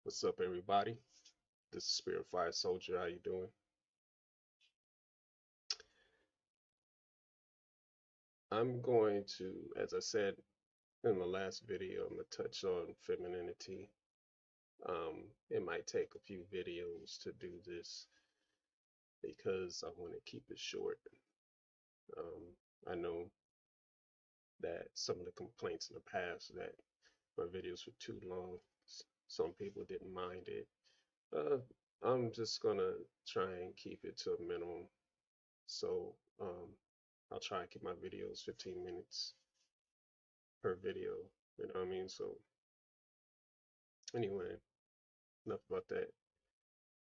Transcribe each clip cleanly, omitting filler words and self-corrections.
What's up, everybody? This is Spirit Fire Soldier. How you doing? I'm going to, as I said in the last video, I'm gonna touch on femininity. It might take a few videos to do this because I want to keep it short. I know that some of the complaints in the past that my videos were too long. Some people didn't mind it. Uh, I'm just gonna try and keep it to a minimum. So I'll try and keep my videos 15 minutes per video. You know what I mean? So anyway, enough about that.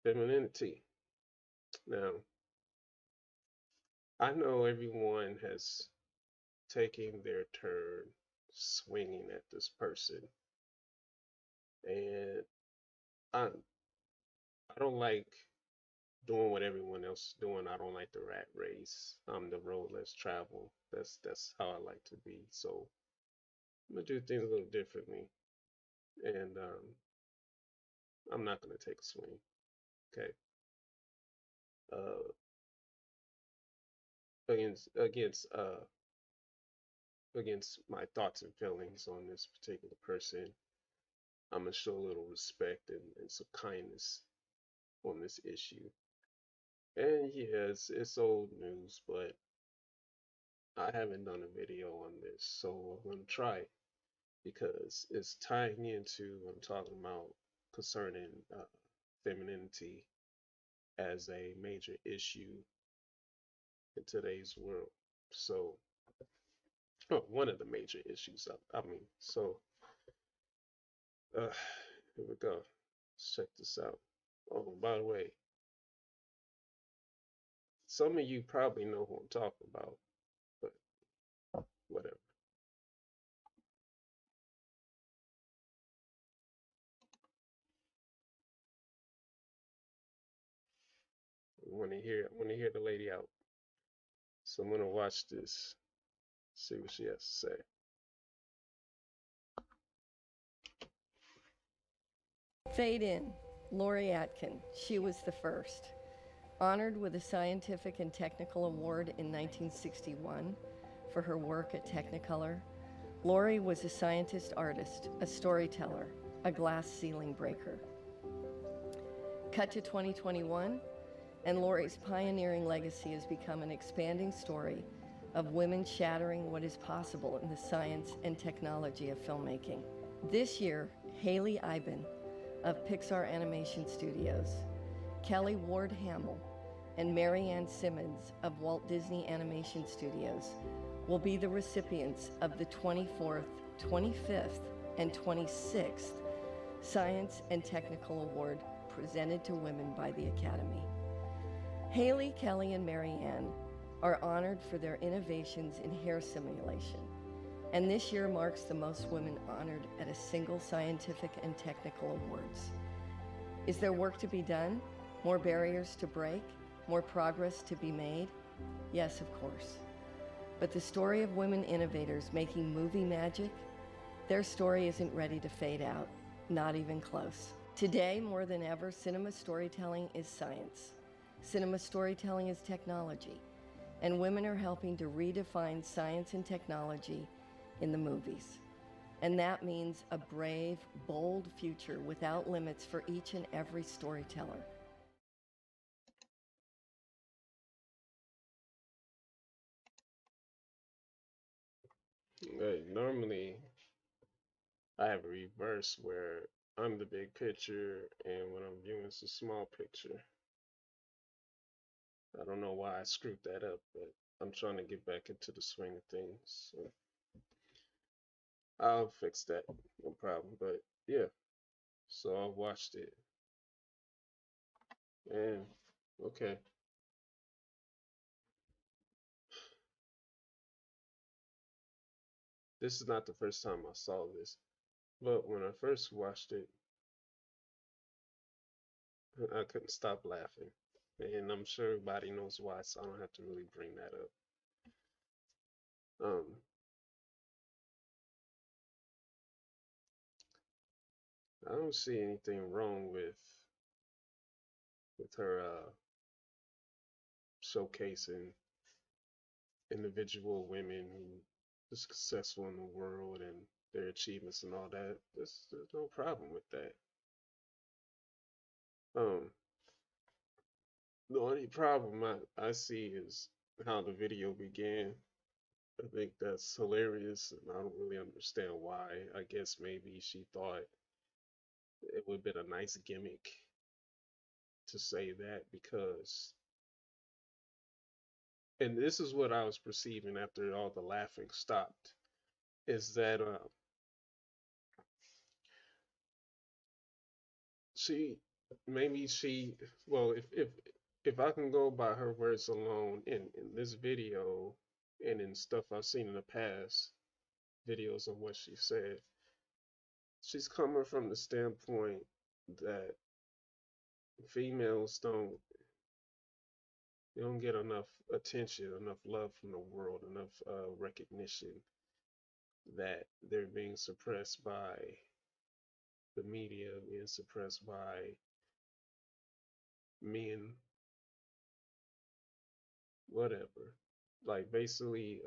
Femininity. Now, I know everyone has taken their turn swinging at this person, and I don't like doing what everyone else is doing. I don't like the rat race. I'm the road less traveled. That's how I like to be. So I'm gonna do things a little differently, and I'm not gonna take a swing. Okay. Uh, against my thoughts and feelings on this particular person, I'm gonna show a little respect and some kindness on this issue. And yes, it's old news, but I haven't done a video on this, so I'm gonna try it because it's tying into what I'm talking about concerning femininity as a major issue in today's world. So, one of the major issues. I mean, so uh, here we go. Let's check this out. Oh, by the way, some of you probably know who I'm talking about, but whatever. I want to hear the lady out. So I'm gonna watch this, see what she has to say. Fade in. Lori Atkin. She was the first. Honored with a Scientific and Technical Award in 1961 for her work at Technicolor, Lori was a scientist artist, a storyteller, a glass ceiling breaker. Cut to 2021, and Lori's pioneering legacy has become an expanding story of women shattering what is possible in the science and technology of filmmaking. This year, Haley Iben of Pixar Animation Studios, Kelly Ward Hamill, and Marianne Simmons of Walt Disney Animation Studios will be the recipients of the 24th, 25th, and 26th Science and Technical Award presented to women by the Academy. Haley, Kelly, and Marianne are honored for their innovations in hair simulation, and this year marks the most women honored at a single scientific and technical awards. Is there work to be done? More barriers to break? More progress to be made? Yes, of course. But the story of women innovators making movie magic, their story isn't ready to fade out, not even close. Today, more than ever, cinema storytelling is science. Cinema storytelling is technology, and women are helping to redefine science and technology in the movies. And that means a brave, bold future without limits for each and every storyteller. Normally, I have a reverse where I'm the big picture, and what I'm viewing is a small picture. I don't know why I screwed that up, but I'm trying to get back into the swing of things. So I'll fix that, no problem. But yeah, so I watched it, and okay. This is not the first time I saw this, but when I first watched it, I couldn't stop laughing. And I'm sure everybody knows why, so I don't have to really bring that up. Um, I don't see anything wrong with her showcasing individual women who are successful in the world and their achievements and all that. There's no problem with that. Um, the only problem I see is how the video began. I think that's hilarious, and I don't really understand why. I guess maybe she thought it would have been a nice gimmick to say that because, and this is what I was perceiving after all the laughing stopped, is that she maybe she well if I can go by her words alone in this video and in stuff I've seen in the past videos of what she said, she's coming from the standpoint that females don't get enough attention, enough love from the world, enough recognition, that they're being suppressed by the media, being suppressed by men, whatever. Like basically,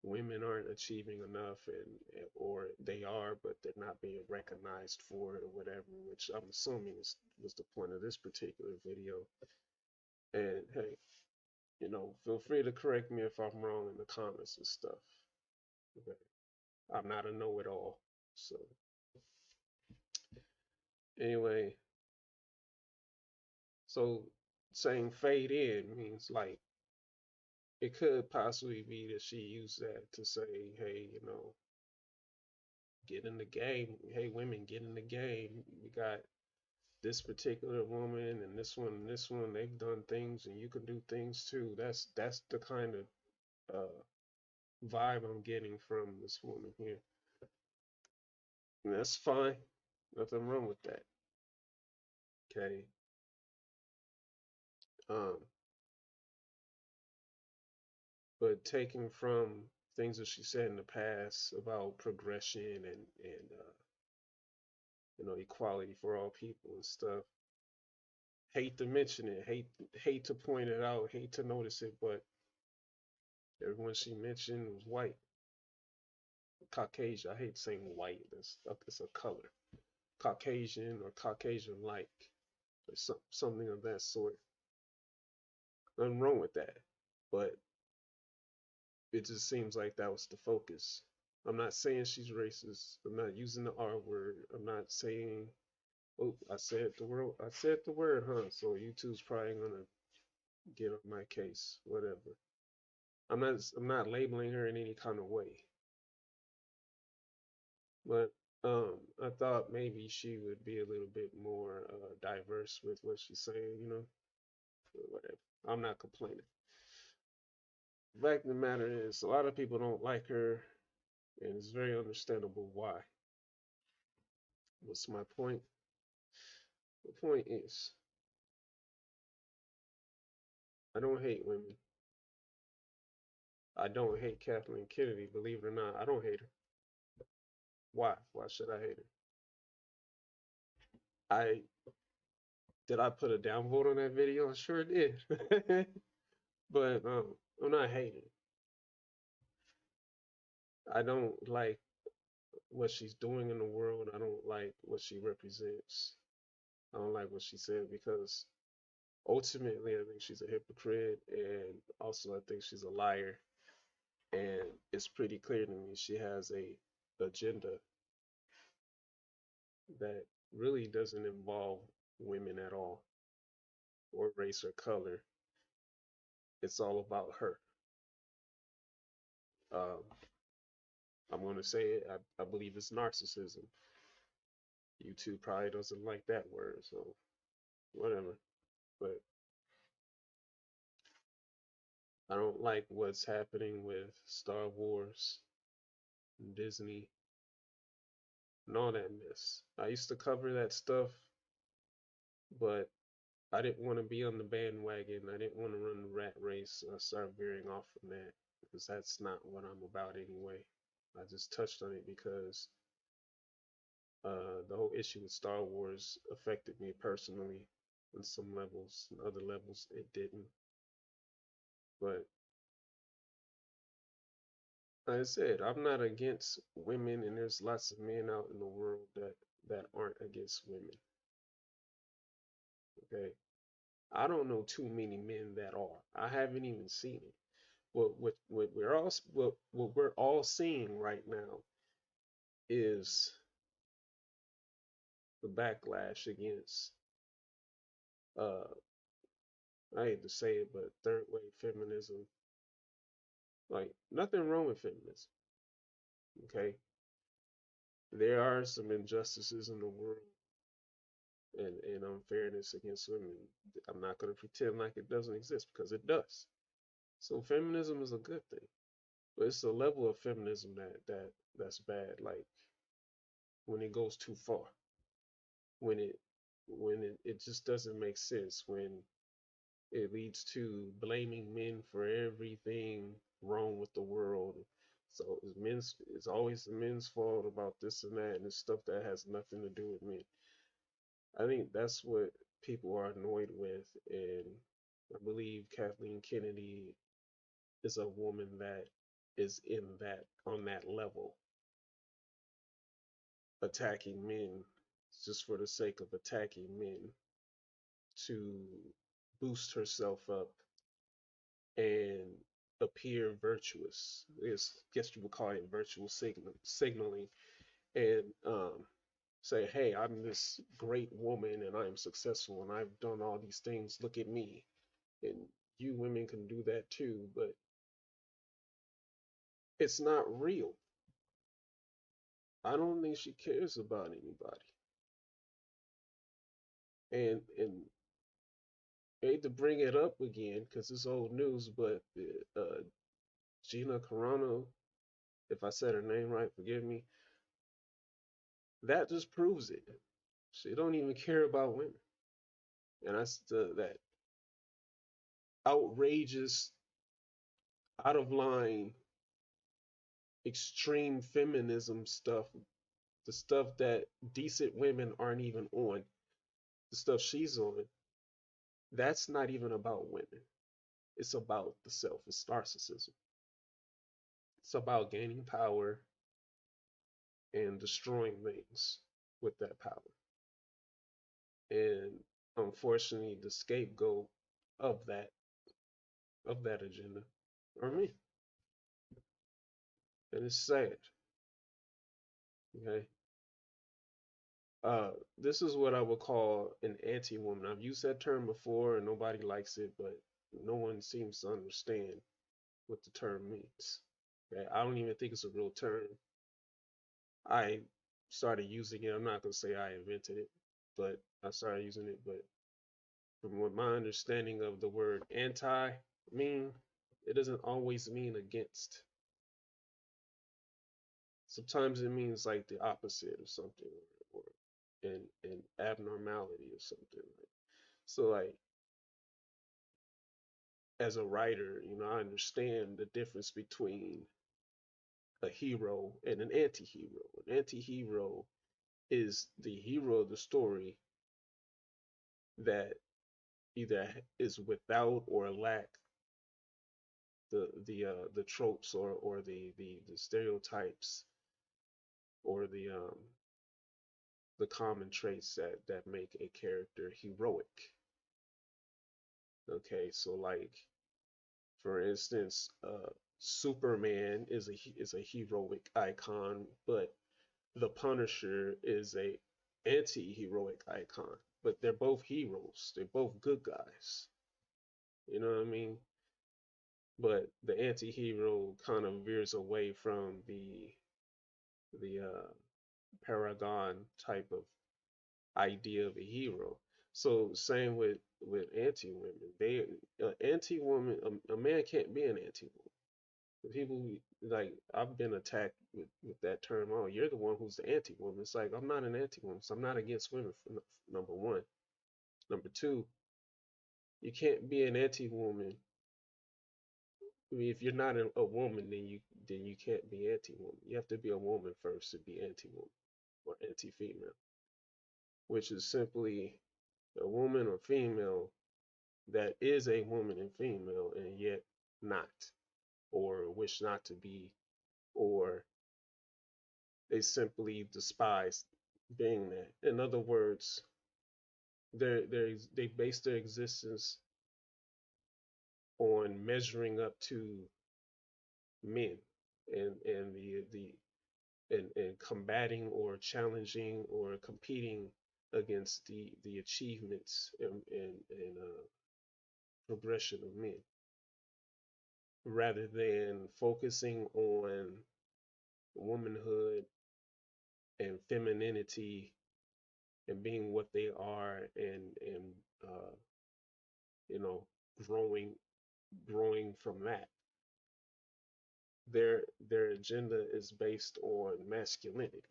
women aren't achieving enough, and or they are, but they're not being recognized for it or whatever. Which I'm assuming was the point of this particular video. And hey, feel free to correct me if I'm wrong in the comments and stuff. Okay? I'm not a know-it-all. So anyway, so saying fade in means like it could possibly be that she used that to say, hey, get in the game. Hey, women, get in the game. We got this particular woman and this one. They've done things, and you can do things too. That's the kind of vibe I'm getting from this woman here. And that's fine. Nothing wrong with that. Okay. Um, but taking from things that she said in the past about progression and equality for all people and stuff. Hate to mention it, hate to point it out, hate to notice it, but everyone she mentioned was white, Caucasian. I hate saying white. It's a color. Caucasian or Caucasian-like, or something of that sort. Nothing wrong with that, but it just seems like that was the focus. I'm not saying she's racist. I'm not using the R word. I'm not saying, oh, I said the word. I said the word, huh? So YouTube's probably gonna get on my case. Whatever. I'm not labeling her in any kind of way. But I thought maybe she would be a little bit more diverse with what she's saying. But whatever. I'm not complaining. The fact of the matter is, a lot of people don't like her, and it's very understandable why. What's my point? The point is, I don't hate women. I don't hate Kathleen Kennedy, believe it or not. I don't hate her. Why? Why should I hate her? I did I put a downvote on that video? I sure did. But I'm not hating. I don't like what she's doing in the world. I don't like what she represents. I don't like what she said because ultimately I think she's a hypocrite, and also I think she's a liar. And it's pretty clear to me she has a agenda that really doesn't involve women at all, or race or color. It's all about her. Um, I'm going to say it. I believe it's narcissism. YouTube probably doesn't like that word, so whatever. But I don't like what's happening with Star Wars, Disney, and all that mess. I used to cover that stuff, but I didn't want to be on the bandwagon. I didn't want to run the rat race. I started veering off from that because that's not what I'm about anyway. I just touched on it because The whole issue with Star Wars affected me personally on some levels, and other levels it didn't. But like I said, I'm not against women, and there's lots of men out in the world that aren't against women. Okay, I don't know too many men that are. I haven't even seen it. What we're all seeing right now is the backlash against uh I hate to say it, but third wave feminism. Like nothing wrong with feminism. Okay, there are some injustices in the world and unfairness against women. I'm not going to pretend like it doesn't exist because it does. So feminism is a good thing, but it's a level of feminism that's bad. Like when it goes too far, when it just doesn't make sense, when it leads to blaming men for everything wrong with the world. So it's always the men's fault about this and that, and it's stuff that has nothing to do with men. I think that's what people are annoyed with, and I believe Kathleen Kennedy is a woman that is in that on that level, attacking men just for the sake of attacking men to boost herself up and appear virtuous. I guess you would call it virtual signaling, and say, "Hey, I'm this great woman, and I'm successful, and I've done all these things. Look at me." And you women can do that too, but it's not real. I don't think she cares about anybody. And I hate to bring it up again because it's old news, but Gina Carano, if I said her name right, forgive me. That just proves it. She don't even care about women, and that's that outrageous, out of line, extreme feminism stuff. The stuff that decent women aren't even on. The stuff she's on, that's not even about women. It's about the self. It's narcissism. It's about gaining power and destroying things with that power. And unfortunately, the scapegoat of that agenda are me. And it's sad. Okay. This is what I would call an anti-woman. I've used that term before and nobody likes it, but no one seems to understand what the term means. Okay? I don't even think it's a real term. I started using it. I'm not gonna say I invented it, but I started using it. But from what my understanding of the word anti mean, it doesn't always mean against. Sometimes it means like the opposite of something, or an abnormality or something. So like as a writer, I understand the difference between a hero and an anti-hero. An anti-hero is the hero of the story that either is without or lack the tropes or the stereotypes or the common traits that make a character heroic. Okay, so like for instance, Superman is a heroic icon, but the Punisher is a anti-heroic icon. But they're both heroes. They're both good guys. You know what I mean? But the anti-hero kind of veers away from the paragon type of idea of a hero. So same with anti-women. They anti-woman a man can't be an anti-woman. People like I've been attacked with that term. Oh, you're the one who's the anti-woman. It's like I'm not an anti-woman. So I'm not against women. For number one. Number two, you can't be an anti-woman. I mean, if you're not a woman, then you can't be anti-woman. You have to be a woman first to be anti-woman. or anti-female, which is simply a woman or female that is a woman and female and yet not, or wish not to be, or they simply despise being that. In other words, they base their existence on measuring up to men and combating or challenging or competing against the achievements and progression of men, rather than focusing on womanhood and femininity and being what they are and uh, you know growing growing from that. Their agenda is based on masculinity,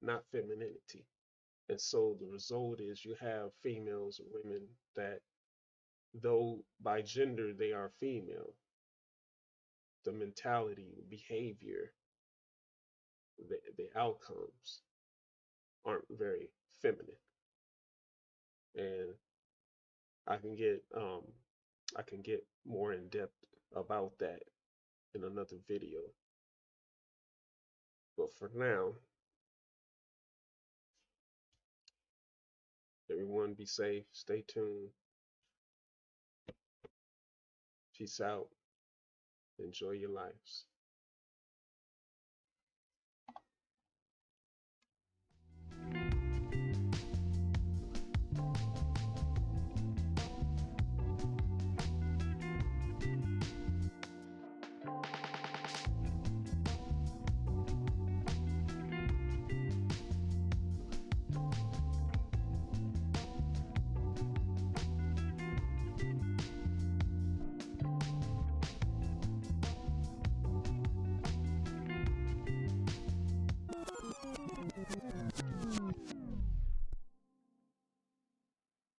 not femininity. And so the result is you have females and women that, though by gender they are female, the mentality, the behavior, the outcomes aren't very feminine. And I can get I can get more in depth about that in another video. But for now, everyone be safe, stay tuned, peace out, enjoy your lives.